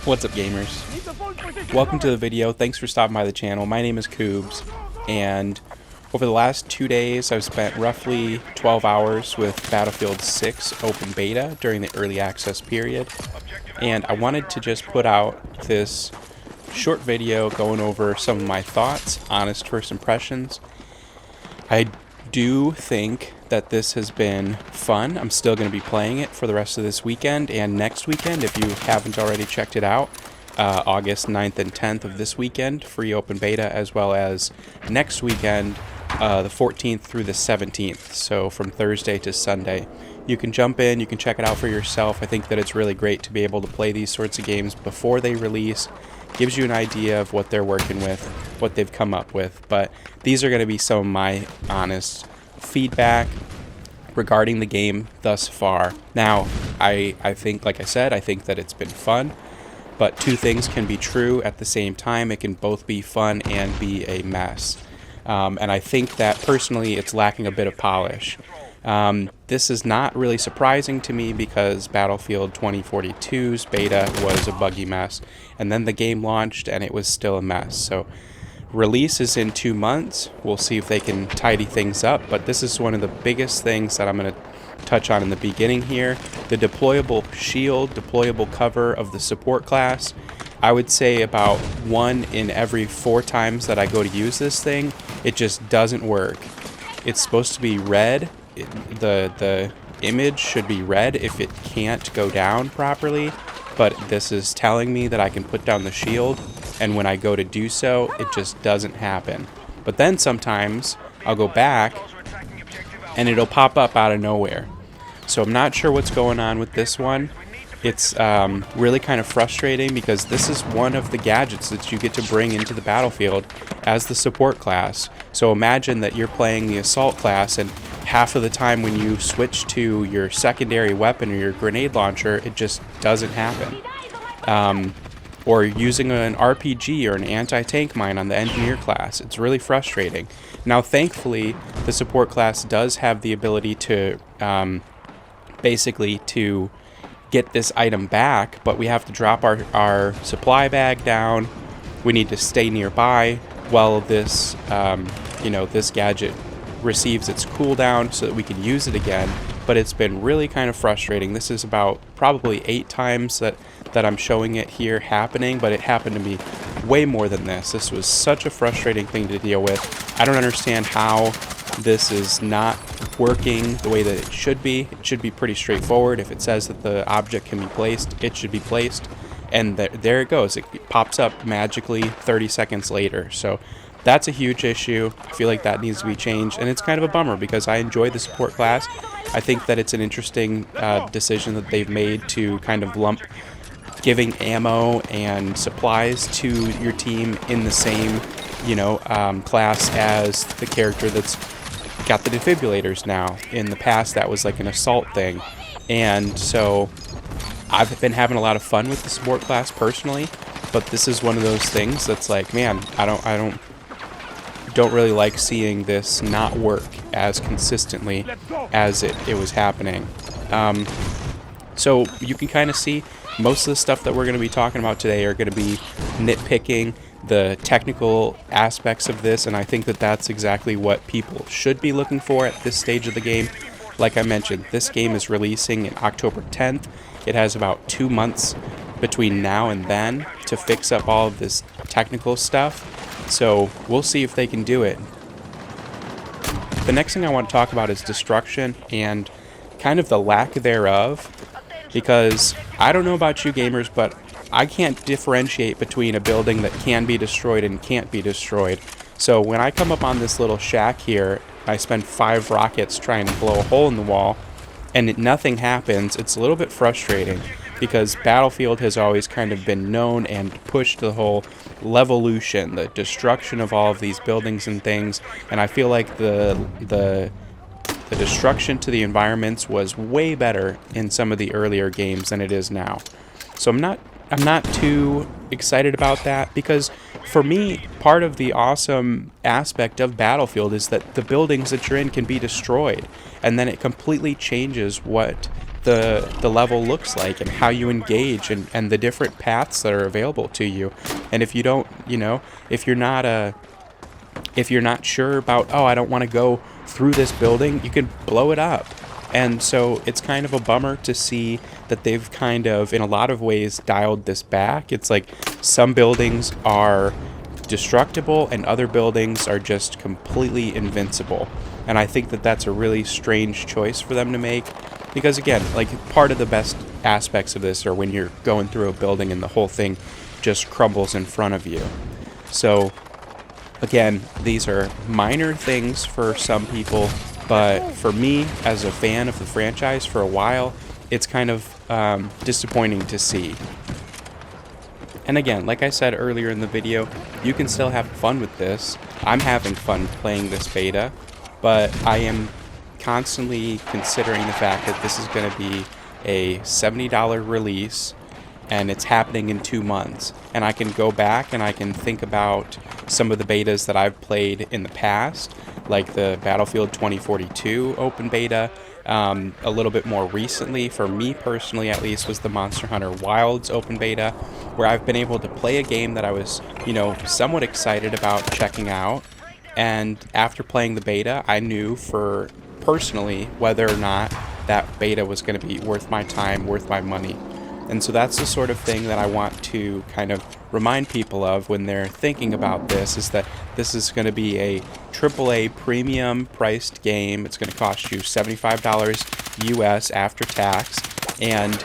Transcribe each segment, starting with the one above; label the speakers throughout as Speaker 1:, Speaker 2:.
Speaker 1: What's up, gamers? Welcome to the video. Thanks for stopping by the channel. My name is Koobs, and over the last 2 days I've spent roughly 12 hours with Battlefield 6 open beta during the early access period, and I wanted to just put out this short video going over some of my thoughts, honest first impressions. I do think that this has been fun. I'm still going to be playing it for the rest of this weekend and next weekend if you haven't already checked it out. August 9th and 10th of this weekend, free open beta, as well as next weekend, the 14th through the 17th, so from Thursday to Sunday. You can jump in, you can check it out for yourself. I think that it's really great to be able to play these sorts of games before they release. Gives you an idea of what they're working with, what they've come up with. But these are going to be some of my honest feedback regarding the game thus far. Now, I think, like I said, I think that it's been fun. But two things can be true at the same time. It can both be fun and be a mess. And I think that personally it's lacking a bit of polish. This is not really surprising to me because Battlefield 2042's beta was a buggy mess, and then the game launched and it was still a mess. So release is in 2 months. We'll see if they can tidy things up, but this is one of the biggest things that I'm going to touch on in the beginning here. The deployable shield, deployable cover of the support class. I would say about 1 in every 4 times that I go to use this thing, it just doesn't work. It's supposed to be red. The image should be red if it can't go down properly, but this is telling me that I can put down the shield, and when I go to do so, it just doesn't happen. But then sometimes I'll go back and it'll pop up out of nowhere. So I'm not sure what's going on with this one. It's really kind of frustrating because this is one of the gadgets that you get to bring into the battlefield as the support class. So imagine that you're playing the assault class, and half of the time when you switch to your secondary weapon or your grenade launcher, it just doesn't happen. Or using an RPG or an anti-tank mine on the engineer class. It's really frustrating. Now thankfully the support class does have the ability to basically to get this item back, but we have to drop our supply bag down. We need to stay nearby while this this gadget receives its cooldown so that we can use it again. But it's been really kind of frustrating. This is about probably 8 times that I'm showing it here happening, but it happened to me way more than this. This was such a frustrating thing to deal with. I don't understand how this is not working the way that it should be. It should be pretty straightforward. If it says that the object can be placed, it should be placed. And there it goes. It pops up magically 30 seconds later. So that's a huge issue. I feel like that needs to be changed. And it's kind of a bummer because I enjoy the support class. I think that it's an interesting decision that they've made to kind of lump giving ammo and supplies to your team in the same class as the character that's got the defibrillators now. In the past that was like an assault thing, and so I've been having a lot of fun with the support class personally, but this is one of those things that's like, man, I don't really like seeing this not work as consistently as it was happening. So you can kind of see most of the stuff that we're going to be talking about today are going to be nitpicking the technical aspects of this, and I think that that's exactly what people should be looking for at this stage of the game. Like I mentioned, this game is releasing in October 10th. It has about 2 months between now and then to fix up all of this technical stuff, so we'll see if they can do it. The next thing I want to talk about is destruction and kind of the lack thereof, because I don't know about you gamers, but I can't differentiate between a building that can be destroyed and can't be destroyed. So when I come up on this little shack here, I spend 5 rockets trying to blow a hole in the wall, and nothing happens. It's a little bit frustrating because Battlefield has always kind of been known and pushed the whole levolution, the destruction of all of these buildings and things, and I feel like the destruction to the environments was way better in some of the earlier games than it is now. So I'm not too excited about that, because for me, part of the awesome aspect of Battlefield is that the buildings that you're in can be destroyed, and then it completely changes what the level looks like and how you engage and the different paths that are available to you. And if you don't, if you're not sure about, oh, I don't want to go through this building, you can blow it up. And so it's kind of a bummer to see that they've kind of, in a lot of ways, dialed this back. It's like some buildings are destructible and other buildings are just completely invincible. And I think that that's a really strange choice for them to make, because again, like, part of the best aspects of this are when you're going through a building and the whole thing just crumbles in front of you. So again, these are minor things for some people, but for me, as a fan of the franchise for a while, it's kind of disappointing to see. And again, like I said earlier in the video, you can still have fun with this. I'm having fun playing this beta, but I am constantly considering the fact that this is going to be a $70 release, and it's happening in 2 months. And I can go back and I can think about some of the betas that I've played in the past, like the Battlefield 2042 open beta. A little bit more recently, for me personally at least, was the Monster Hunter Wilds open beta, where I've been able to play a game that I was, somewhat excited about checking out. And after playing the beta, I knew for personally whether or not that beta was going to be worth my time, worth my money. And so that's the sort of thing that I want to kind of remind people of when they're thinking about this, is that this is going to be a AAA premium priced game. It's going to cost you $75 US after tax. And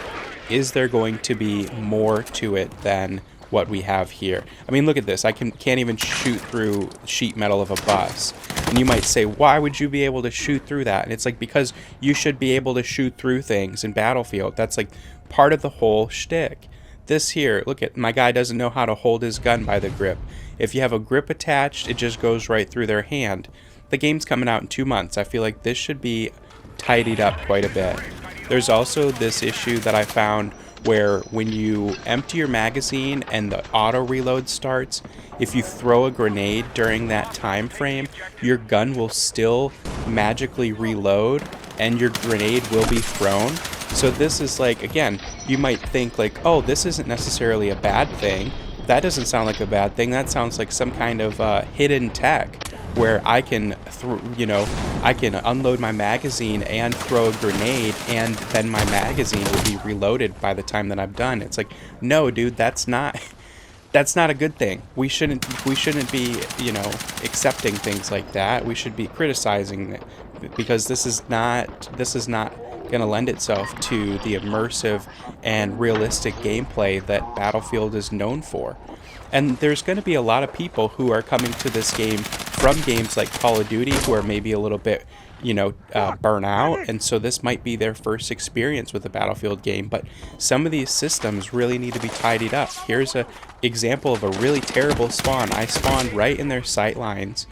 Speaker 1: is there going to be more to it than what we have here? I mean, look at this. I can't even shoot through sheet metal of a bus. And you might say, why would you be able to shoot through that? And it's like, because you should be able to shoot through things in Battlefield. That's like part of the whole shtick. This here, look at, my guy doesn't know how to hold his gun by the grip. If you have a grip attached, it just goes right through their hand. The game's coming out in 2 months. I feel like this should be tidied up quite a bit. There's also this issue that I found where when you empty your magazine and the auto reload starts, if you throw a grenade during that time frame, your gun will still magically reload and your grenade will be thrown. So this is like, again, you might think like, oh, this isn't necessarily a bad thing. That doesn't sound like a bad thing. That sounds like some kind of hidden tech where I can, I can unload my magazine and throw a grenade, and then my magazine will be reloaded by the time that I'm done. It's like, no, dude, that's not a good thing. We shouldn't be, accepting things like that. We should be criticizing it, because this is not going to lend itself to the immersive and realistic gameplay that Battlefield is known for. And there's going to be a lot of people who are coming to this game from games like Call of Duty who are maybe a little bit, burnt out, and so this might be their first experience with a Battlefield game. But some of these systems really need to be tidied up. Here's an example of a really terrible spawn. I spawned right in their sight lines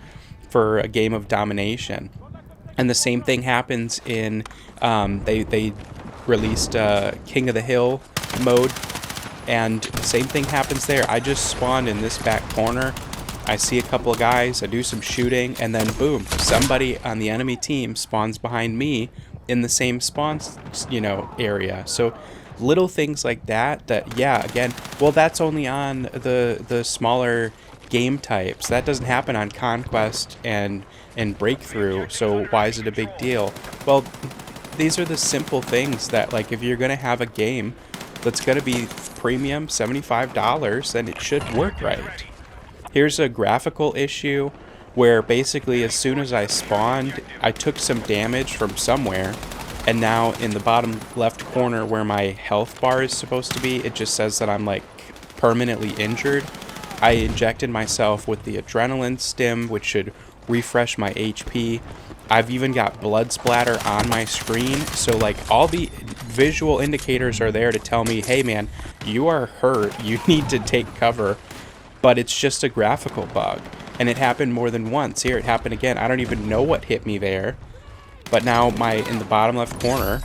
Speaker 1: for a game of domination. And the same thing happens in, they released King of the Hill mode, and same thing happens there. I just spawned in this back corner. I see a couple of guys, I do some shooting, and then boom, somebody on the enemy team spawns behind me in the same spawn, area. So little things like that, yeah, again, well, that's only on the smaller game types. That doesn't happen on Conquest and Breakthrough, so why is it a big deal? Well, these are the simple things that, like, if you're going to have a game that's going to be premium, $75, then it should work right. Here's a graphical issue where basically as soon as I spawned, I took some damage from somewhere, and now in the bottom left corner where my health bar is supposed to be, it just says that I'm like permanently injured. I injected myself with the adrenaline stim, which should refresh my HP. I've even got blood splatter on my screen, so like all the visual indicators are there to tell me, hey man, you are hurt, you need to take cover. But it's just a graphical bug, and it happened more than once. Here, it happened again. I don't even know what hit me there, but now in the bottom left corner,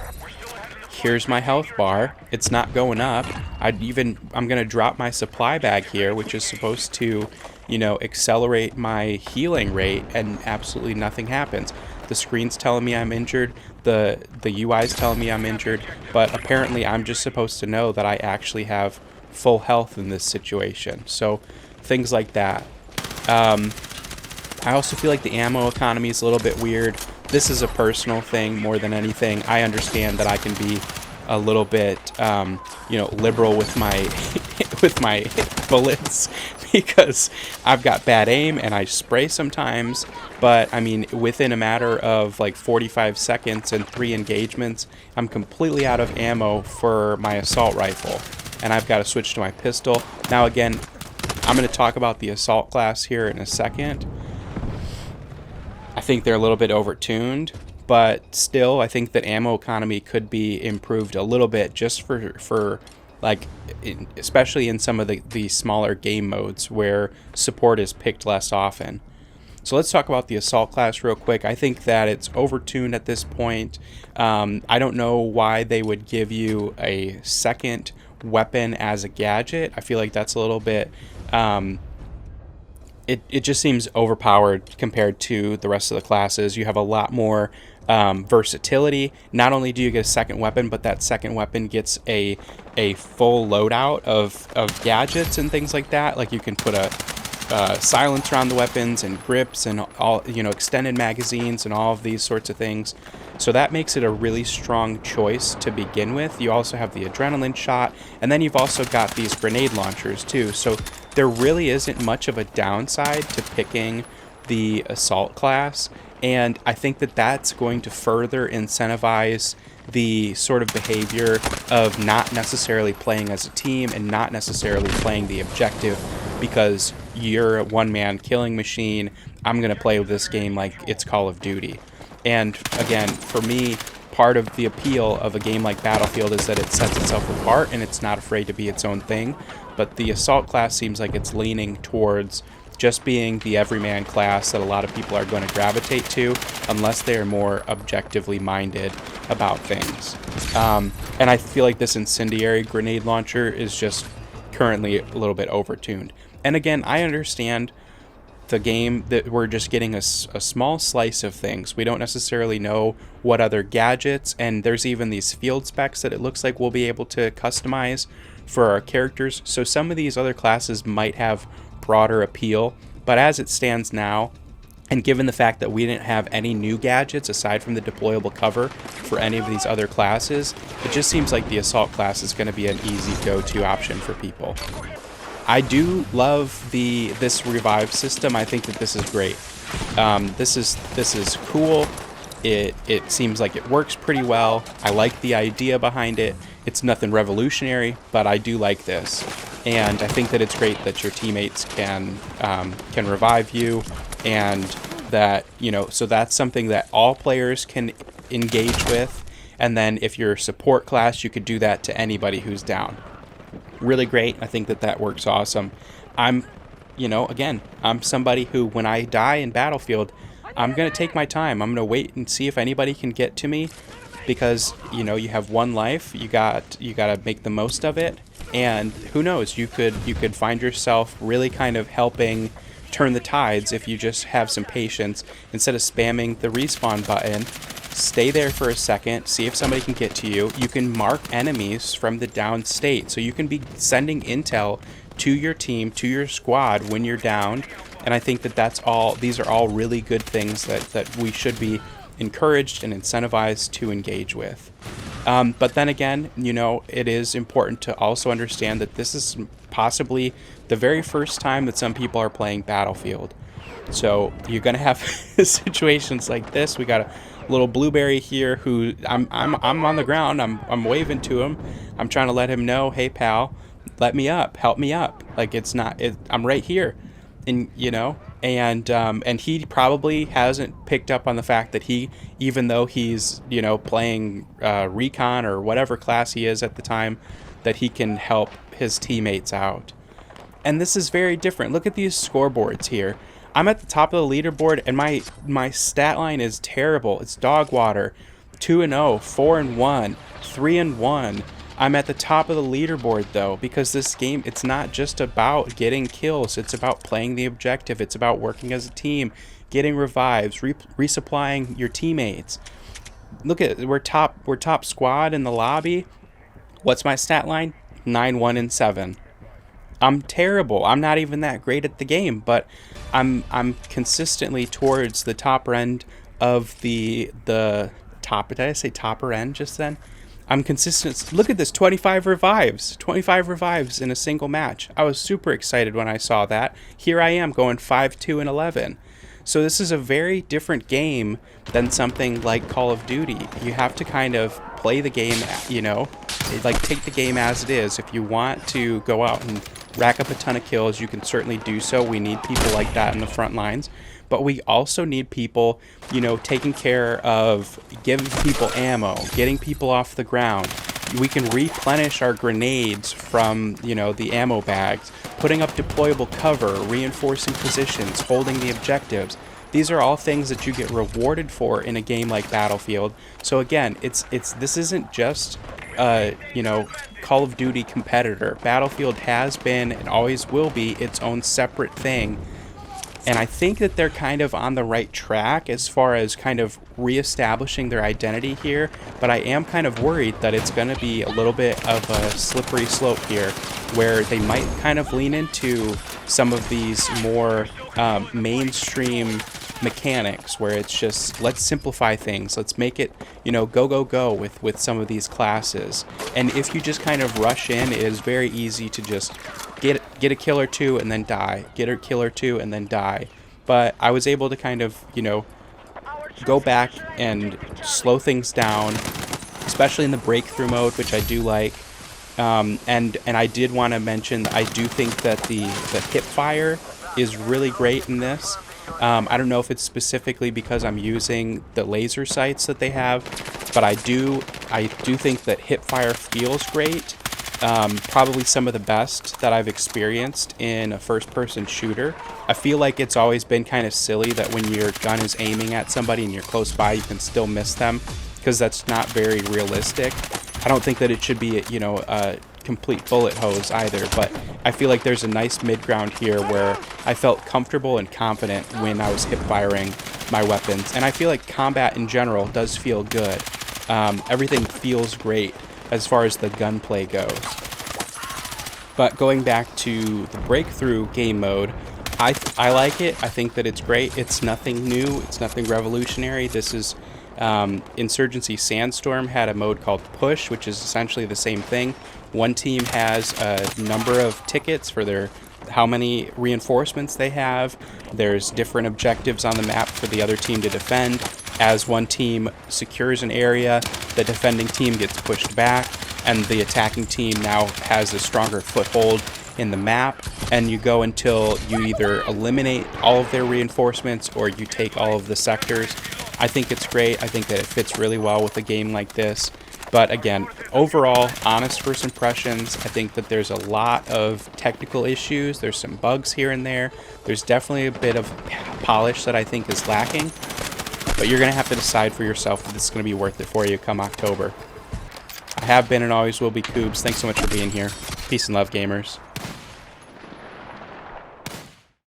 Speaker 1: here's my health bar. It's not going up. I'm gonna drop my supply bag here, which is supposed to, accelerate my healing rate, and absolutely nothing happens. The screen's telling me I'm injured. the UI is telling me I'm injured, but apparently I'm just supposed to know that I actually have full health in this situation. So things like that. I also feel like the ammo economy is a little bit weird. This is a personal thing more than anything. I understand that I can be a little bit, you know, liberal with my with my bullets because I've got bad aim and I spray sometimes. But I mean, within a matter of like 45 seconds and 3 engagements, I'm completely out of ammo for my assault rifle, and I've got to switch to my pistol. Now again, I'm going to talk about the assault class here in a second. I think they're a little bit overtuned, but still, I think that ammo economy could be improved a little bit just for like, especially in some of the smaller game modes where support is picked less often. So let's talk about the assault class real quick. I think that it's overtuned at this point. I don't know why they would give you a second weapon as a gadget. I feel like that's a little bit... It just seems overpowered compared to the rest of the classes. You have a lot more versatility. Not only do you get a second weapon, but that second weapon gets a full loadout of gadgets and things like that. Like you can put a silencer on the weapons and grips and all, you know, extended magazines and all of these sorts of things. So that makes it a really strong choice to begin with. You also have the adrenaline shot, and then you've also got these grenade launchers too. So there really isn't much of a downside to picking the assault class, and I think that that's going to further incentivize the sort of behavior of not necessarily playing as a team and not necessarily playing the objective because you're a one-man killing machine. I'm going to play with this game like it's Call of Duty. And again, for me, part of the appeal of a game like Battlefield is that it sets itself apart and it's not afraid to be its own thing. But the assault class seems like it's leaning towards just being the everyman class that a lot of people are going to gravitate to unless they are more objectively minded about things. And I feel like this incendiary grenade launcher is just currently a little bit overtuned. And again, I understand the game that we're just getting a small slice of things. We don't necessarily know what other gadgets, and there's even these field specs that it looks like we'll be able to customize for our characters. So some of these other classes might have broader appeal, but as it stands now, and given the fact that we didn't have any new gadgets aside from the deployable cover for any of these other classes, it just seems like the assault class is going to be an easy go-to option for people. I do love this revive system. I think that this is great. This is cool. It seems like it works pretty well. I like the idea behind it. It's nothing revolutionary, but I do like this. And I think that it's great that your teammates can revive you, and that, you know, so that's something that all players can engage with. And then if you're a support class, you could do that to anybody who's down. Really great. I think that that works awesome. I'm, you know, again, I'm somebody who, when I die in Battlefield, I'm going to take my time. I'm going to wait and see if anybody can get to me, because, you know, you have one life. You got to make the most of it. And who knows, you could find yourself really kind of helping turn the tides if you just have some patience. Instead of spamming the respawn button, stay there for a second, see if somebody can get to you. You can mark enemies from the down state, so you can be sending intel to your team, to your squad when you're down. And I think that these are all really good things that we should be encouraged and incentivized to engage with. But then again, you know, it is important to also understand that this is possibly the very first time that some people are playing Battlefield. So you're gonna have situations like this. We got a little blueberry here who I'm on the ground. I'm waving to him. I'm trying to let him know, hey pal, let me up, help me up. Like I'm right here, and you know, and he probably hasn't picked up on the fact that even though he's, you know, playing recon or whatever class he is at the time, that he can help his teammates out. And this is very different. Look at these scoreboards here. I'm at the top of the leaderboard, and my stat line is terrible. It's dog water. 2-0, 4-1, 3-1. I'm at the top of the leaderboard though, because this game, it's not just about getting kills. It's about playing the objective. It's about working as a team, getting revives, resupplying your teammates. Look at, we're top squad in the lobby. What's my stat line? 9-1-7. I'm terrible. I'm not even that great at the game, but I'm consistently towards the top end of the top. Did I say topper end just then? I'm consistent. Look at this, 25 revives. 25 revives in a single match. I was super excited when I saw that. Here I am going 5-2-11. So this is a very different game than something like Call of Duty. You have to kind of play the game, you know, like take the game as it is. If you want to go out and rack up a ton of kills, you can certainly do so. We need people like that in the front lines. But we also need people, you know, taking care of giving people ammo, getting people off the ground. We can replenish our grenades from, you know, the ammo bags, putting up deployable cover, reinforcing positions, holding the objectives. These are all things that you get rewarded for in a game like Battlefield. So again, this isn't just you know, Call of Duty competitor. Battlefield has been and always will be its own separate thing. And I think that they're kind of on the right track as far as kind of reestablishing their identity here, but I am kind of worried that it's going to be a little bit of a slippery slope here, where they might kind of lean into some of these more mainstream mechanics, where it's just, let's simplify things, let's make it, you know, go with some of these classes. And if you just kind of rush in, it is very easy to just get a kill or two and then die, get a kill or two and then die. But I was able to kind of, you know, go back and slow things down, especially in the breakthrough mode, which I do like. And I did want to mention, I do think that the hip fire is really great in this. I don't know if it's specifically because I'm using the laser sights that they have, but I do think that hip fire feels great. Probably some of the best that I've experienced in a first-person shooter. I feel like it's always been kind of silly that when your gun is aiming at somebody and you're close by, you can still miss them, because that's not very realistic. I don't think that it should be, you know, a complete bullet hose either, but I feel like there's a nice mid-ground here where I felt comfortable and confident when I was hip-firing my weapons. And I feel like combat in general does feel good. Everything feels great as far as the gunplay goes. But going back to the breakthrough game mode, I like it. I think that it's great. It's nothing new. It's nothing revolutionary. This is Insurgency Sandstorm had a mode called Push, which is essentially the same thing. One team has a number of tickets for their how many reinforcements they have. There's different objectives on the map for the other team to defend. As one team secures an area, the defending team gets pushed back, and the attacking team now has a stronger foothold in the map, and you go until you either eliminate all of their reinforcements or you take all of the sectors. I think it's great. I think that it fits really well with a game like this. But again, overall, honest first impressions, I think that there's a lot of technical issues. There's some bugs here and there. There's definitely a bit of polish that I think is lacking. But you're going to have to decide for yourself if this is going to be worth it for you come October. I have been and always will be Koobs. Thanks so much for being here. Peace and love, gamers.